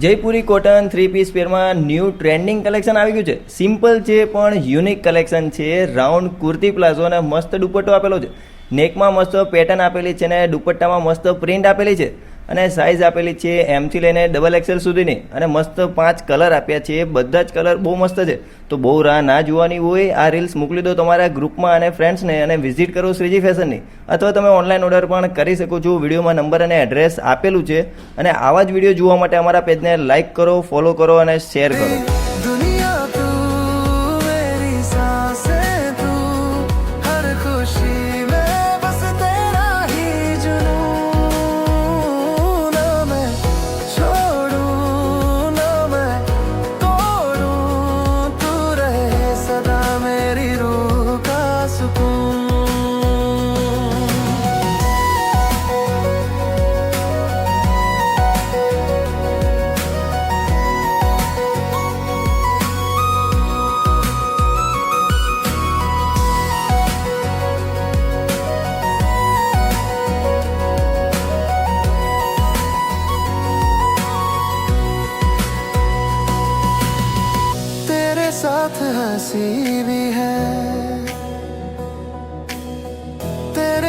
Jaipuri cotton 3 piece પેરમાં new trending collection આવી ગયું છે. સિમ્પલ છે પણ યુનિક કલેક્શન છે. રાઉન્ડ કુર્તી પ્લાઝો અને મસ્ત દુપટ્ટો આપેલો છે. નેકમાં મસ્ત પેટર્ન આપેલી છે અને દુપટ્ટામાં મસ્ત પ્રિન્ટ આપેલી છે અને સાઇઝ આપેલી છે એમથી લઈને XXL સુધીની અને મસ્ત 5 કલર આપ્યા છે. બધા જ કલર બહુ મસ્ત છે. તો બહુ રાહ ના જોવાની હોય, આ રીલ્સ મોકલી દો તમારા ગ્રુપમાં અને ફ્રેન્ડ્સને અને વિઝિટ કરો શ્રીજી ફેશનની, અથવા તમે ઓનલાઈન ઓર્ડર પણ કરી શકો છો. વિડીયોમાં નંબર અને એડ્રેસ આપેલું છે. અને આવા જ વિડીયો જોવા માટે અમારા પેજને લાઇક કરો, ફોલો કરો અને શેર કરો. दुनिया तू मेरी सांसें तू हर खुशी में बस तेरा ही जुनून ना मैं छोड़ूं ना मैं तोड़ूं तू रहे सदा मेरी रूह का सुकून. तेरे साथ हंसी भी है